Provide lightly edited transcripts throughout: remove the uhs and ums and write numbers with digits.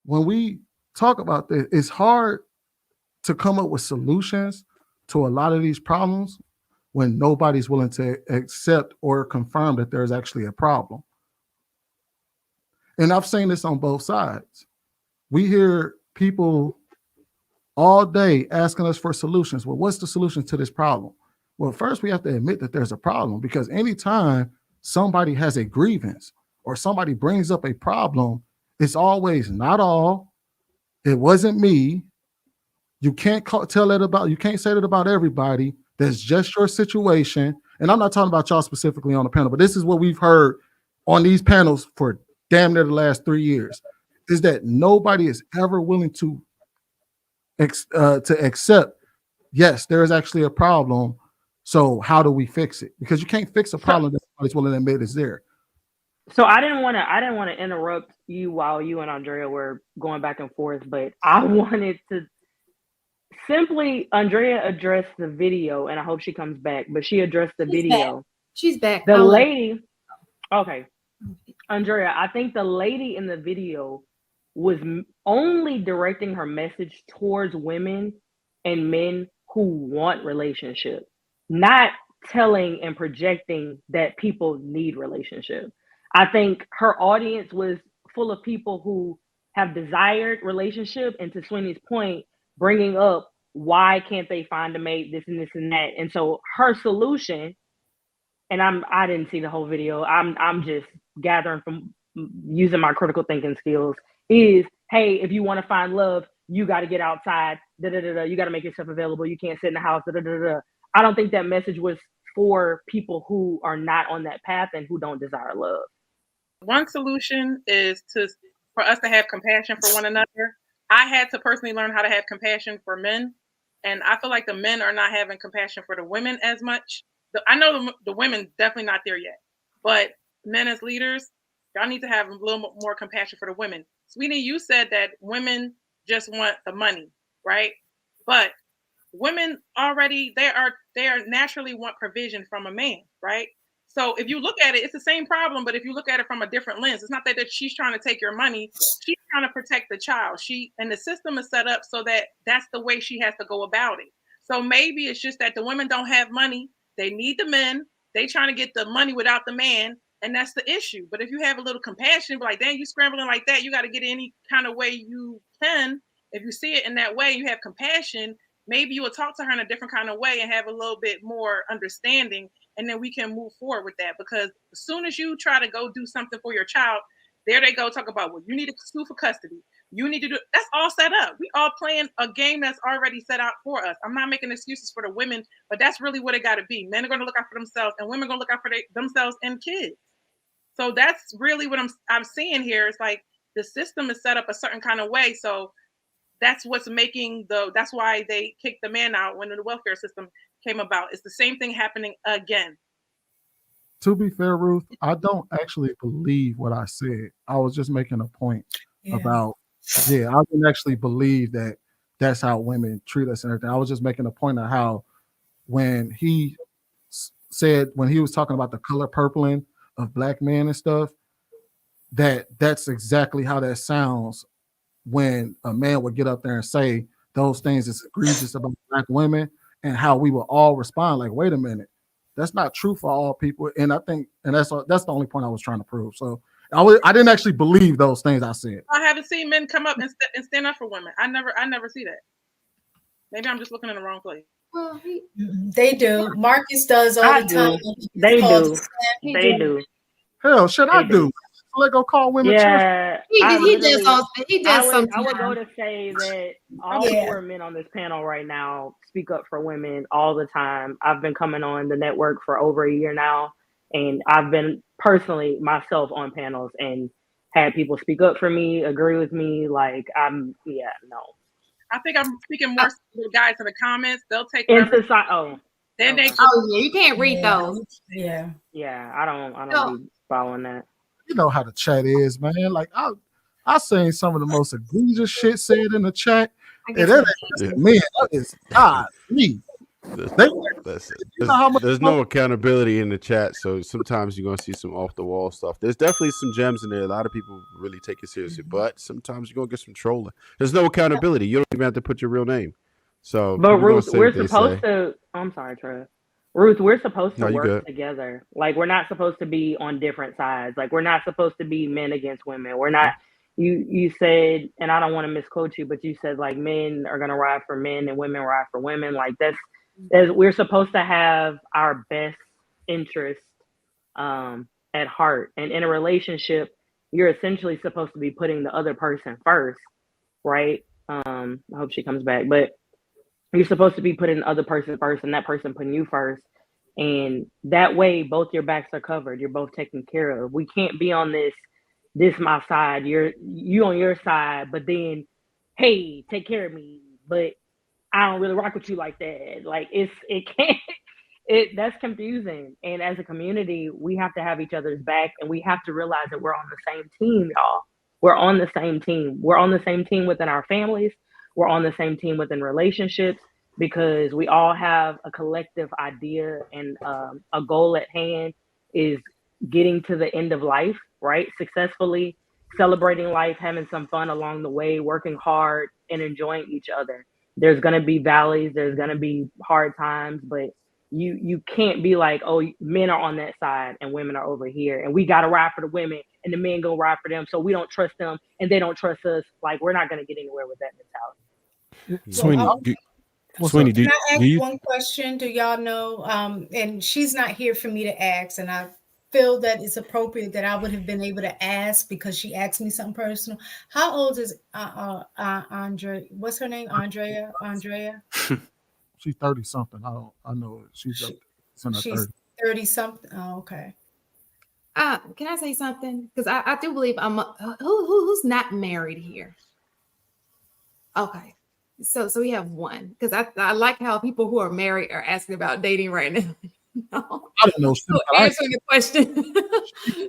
when we talk about this, it's hard to come up with solutions to a lot of these problems when nobody's willing to accept or confirm that there's actually a problem. And I've seen this on both sides. We hear people all day asking us for solutions. Well, what's the solution to this problem? Well, first we have to admit that there's a problem, because anytime somebody has a grievance or somebody brings up a problem, it's always not all. It wasn't me. You can't tell it about. You can't say that about everybody. That's just your situation. And I'm not talking about y'all specifically on the panel, but this is what we've heard on these panels for damn near the last 3 years, is that nobody is ever willing to accept, yes, there is actually a problem. So how do we fix it? Because you can't fix a problem that somebody's willing to admit is there. So I didn't want to interrupt you while you and Andrea were going back and forth, but I wanted to simply, Andrea addressed the video, and I hope she comes back, but she addressed the video. She's back. The lady, okay. Andrea, I think the lady in the video was only directing her message towards women and men who want relationships, not telling and projecting that people need relationships. I think her audience was full of people who have desired relationship, and to Sweeney's point, bringing up why can't they find a mate, this and this and that. And so her solution, and I didn't see the whole video, I'm just gathering from using my critical thinking skills, is, hey, if you want to find love, you got to get outside, you got to make yourself available, you can't sit in the house, I don't think that message was for people who are not on that path and who don't desire love. One solution is for us to have compassion for one another. I had to personally learn how to have compassion for men, and I feel like the men are not having compassion for the women as much. I know the women definitely not there yet, but men as leaders, y'all need to have a little more compassion for the women. Sweetie, you said that women just want the money, right? But women already, they are naturally want provision from a man, right? So if you look at it, it's the same problem, but if you look at it from a different lens, it's not that she's trying to take your money. She's trying to protect the child. And the system is set up so that that's the way she has to go about it. So maybe it's just that the women don't have money. They need the men. They trying to get the money without the man. And that's the issue. But if you have a little compassion, like, dang, you scrambling like that, you got to get it any kind of way you can. If you see it in that way, you have compassion, maybe you will talk to her in a different kind of way and have a little bit more understanding. And then we can move forward with that. Because as soon as you try to go do something for your child, there they go talk about, well, you need to sue for custody. You need to do, that's all set up. We all playing a game that's already set out for us. I'm not making excuses for the women, but that's really what it got to be. Men are going to look out for themselves, and women are going to look out for themselves and kids. So that's really what I'm seeing here. It's like the system is set up a certain kind of way. So that's what's making that's why they kicked the man out when the welfare system came about. It's the same thing happening again. To be fair, Ruth, I don't actually believe what I said. I was just making a point about, I didn't actually believe that that's how women treat us and everything. I was just making a point of how when he said, when he was talking about the color purpling of black men and stuff, that's exactly how that sounds when a man would get up there and say those things is egregious about black women, and how we will all respond like, wait a minute, that's not true for all people. And I think, and that's the only point I was trying to prove. So I didn't actually believe those things I said. I haven't seen men come up and stand up for women. I never see that. Maybe I'm just looking in the wrong place. Well, they do. Marcus does all the time. They do. Hell, shit, I do. Let go call women. Yeah, he does something. I would go to say that all 4 men on this panel right now speak up for women all the time. I've been coming on the network for over a year now, and I've been personally myself on panels and had people speak up for me, agree with me. Like, no. I think I'm speaking more to the guys in the comments. They'll take in whatever. society. You can't read those. Yeah, I don't be following that. You know how the chat is, man. Like I seen some of the most egregious shit said in the chat. And that ain't just me. That is God, me. They, There's, there's no accountability in the chat, so sometimes you're gonna see some off the wall stuff. There's definitely some gems in there. A lot of people really take it seriously, but sometimes you're gonna get some trolling. There's no accountability. You don't even have to put your real name. So But people gonna Ruth, say what we're they supposed say. to. I'm sorry, Trev. Ruth, we're supposed No, to you work good. together. Like we're not supposed to be on different sides. Like we're not supposed to be men against women. We're not. You said, and I don't want to misquote you, but you said like men are gonna ride for men and women ride for women. Like that's we're supposed to have our best interest at heart. And in a relationship, you're essentially supposed to be putting the other person first, right? I hope she comes back, but you're supposed to be putting the other person first, and that person putting you first. And that way, both your backs are covered. You're both taken care of. We can't be on this my side. You on your side, but then, hey, take care of me. But I don't really rock with you like that. Like it can't. That's confusing. And as a community, we have to have each other's back, and we have to realize that we're on the same team, y'all. We're on the same team. We're on the same team within our families. We're on the same team within relationships because we all have a collective idea and a goal at hand is getting to the end of life, right? Successfully celebrating life, having some fun along the way, working hard and enjoying each other. There's going to be valleys, there's going to be hard times, but you can't be like, oh, men are on that side and women are over here, and we got to ride for the women and the men go ride for them, so we don't trust them and they don't trust us. Like we're not going to get anywhere with that mentality. Sweeney, can I ask one question? Do y'all know? And she's not here for me to ask, and I feel that it's appropriate that I would have been able to ask because she asked me something personal. How old is Andre? What's her name? Andrea. She's 30 something. I know it. She's 30 something. Oh, okay. Can I say something? Because I do believe who's not married here. Okay, so we have one, because I like how people who are married are asking about dating right now. No. I don't know. So answering the question.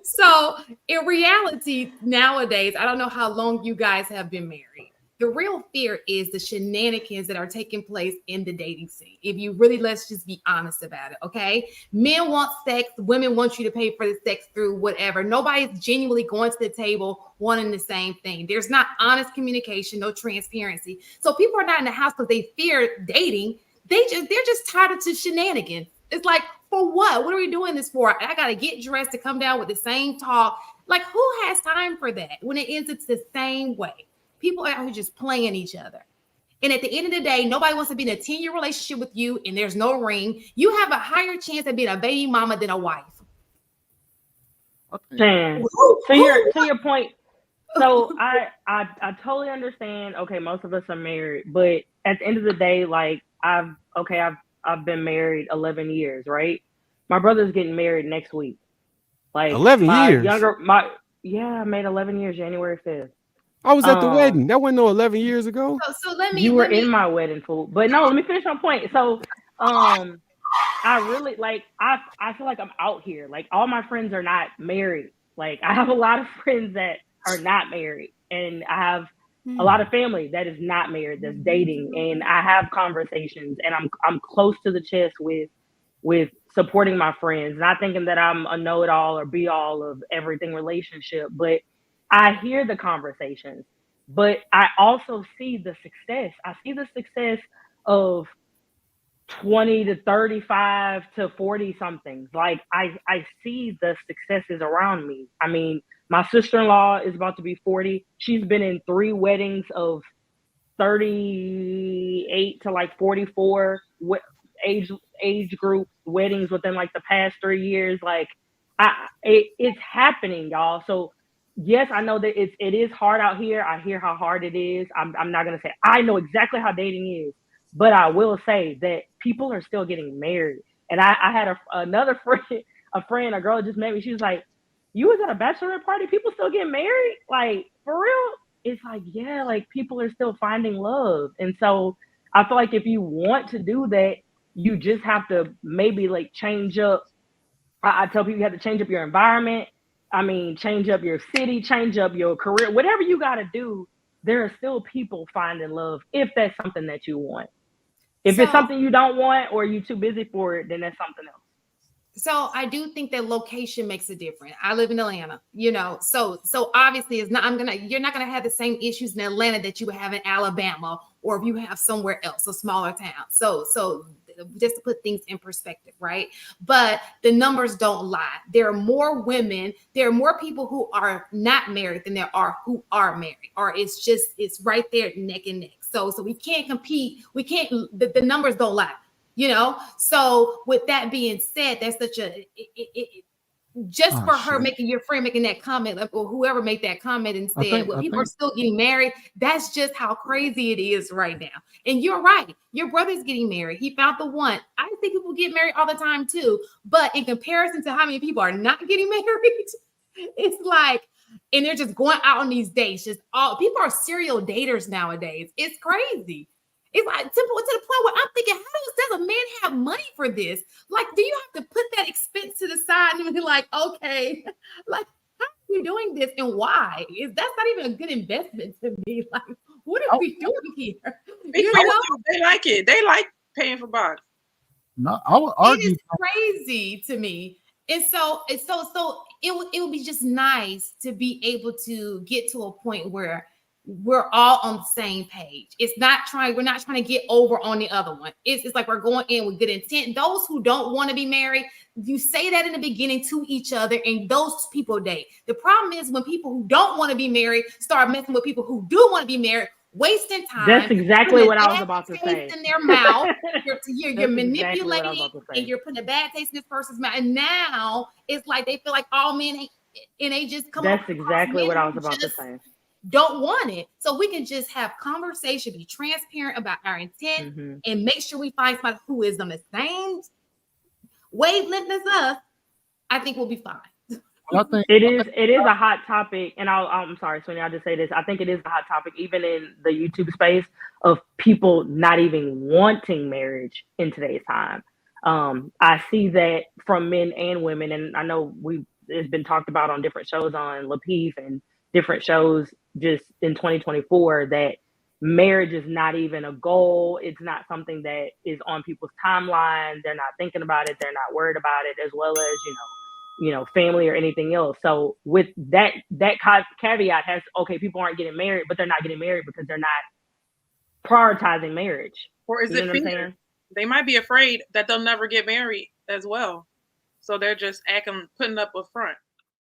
So in reality, nowadays, I don't know how long you guys have been married. The real fear is the shenanigans that are taking place in the dating scene. If you really, let's just be honest about it, okay? Men want sex. Women want you to pay for the sex through whatever. Nobody's genuinely going to the table wanting the same thing. There's not honest communication, no transparency. So people are not in the house because they fear dating. They're just tired of the shenanigans. It's like, for what? What are we doing this for? I got to get dressed to come down with the same talk. Like, who has time for that when it ends it's the same way? People are just playing each other. And at the end of the day, nobody wants to be in a 10-year relationship with you and there's no ring. You have a higher chance of being a baby mama than a wife. To your point, so I totally understand. Okay, most of us are married, but at the end of the day, like I've been married 11 years, right? My brother's getting married next week. Like 11 years. I made 11 years January 5th. I was at the wedding. That wasn't no 11 years ago. So let me. You were in my wedding, fool. But no, let me finish my point. So, I really like. I feel like I'm out here. Like all my friends are not married. Like I have a lot of friends that are not married, and I have a lot of family that is not married, that's dating, and I have conversations, and I'm close to the chest with supporting my friends, not thinking that I'm a know-it-all or be-all of everything relationship, but I hear the conversations, but I also see the success. I see the success of 20 to 35 to 40 somethings. Like I see the successes around me. I mean, my sister-in-law is about to be 40. She's been in 3 weddings of 38 to like 44 age group weddings within like the past 3 years. Like it's happening, y'all. So yes, I know that it is hard out here. I hear how hard it is. I'm not gonna say I know exactly how dating is, but I will say that people are still getting married. And I had another friend, a girl just met me. She was like, "You was at a bachelorette party? People still get married? Like for real?" It's like, yeah, like people are still finding love. And so I feel like if you want to do that, you just have to maybe like change up. I tell people you have to change up your environment. I mean, change up your city, change up your career, whatever you got to do. There are still people finding love if that's something that you want. If it's something you don't want or you're too busy for it, then that's something else. So I do think that location makes a difference. I live in Atlanta, you know, so obviously it's not, you're not gonna have the same issues in Atlanta that you would have in Alabama, or if you have somewhere else, a smaller town. So just to put things in perspective, right? But the numbers don't lie. There are more women, there are more people who are not married than there are who are married, or it's right there neck and neck. So we can't compete. We can't, the numbers don't lie. You know, so with that being said, that's such a just for her making, your friend making that comment, or whoever made that comment and said, well, people are still getting married. That's just how crazy it is right now. And you're right. Your brother's getting married. He found the one. I think people get married all the time too. But in comparison to how many people are not getting married, it's like, and they're just going out on these dates. Just all people are serial daters nowadays. It's crazy. It's like simple to the point where I'm thinking, how does a man have money for this? Like, do you have to put that expense to the side and be like, okay, like, how are you doing this and why? That's not even a good investment to me. Like, what are we doing here? You know? They like it. They like paying for box. No, I would argue. It is crazy to me. And so it would be just nice to be able to get to a point where we're all on the same page. We're not trying to get over on the other one. It's like we're going in with good intent. Those who don't want to be married, you say that in the beginning to each other, and those people date. The problem is when people who don't want to be married start messing with people who do want to be married, wasting time. That's exactly what I was about to say. In their mouth, you're manipulating, exactly, and you're putting a bad taste in this person's mouth. And now it's like they feel like all men ain't, and they just come. That's exactly what I was about to say. Don't want it. So we can just have conversation, be transparent about our intent, and make sure we find somebody who is on the same wavelength as us. I think we'll be fine. It is a hot topic, and I'm sorry, Sweeney, I'll just say this. I think it is a hot topic, even in the YouTube space, of people not even wanting marriage in today's time. I see that from men and women, and I know it's been talked about on different shows on Lapeef and different shows just in 2024, that marriage is not even a goal. It's not something that is on people's timeline. They're not thinking about it. They're not worried about it, as well as, you know, family or anything else. So with that caveat has, okay, people aren't getting married, but they're not getting married because they're not prioritizing marriage. Or is it fear? They might be afraid that they'll never get married as well. So they're just putting up a front.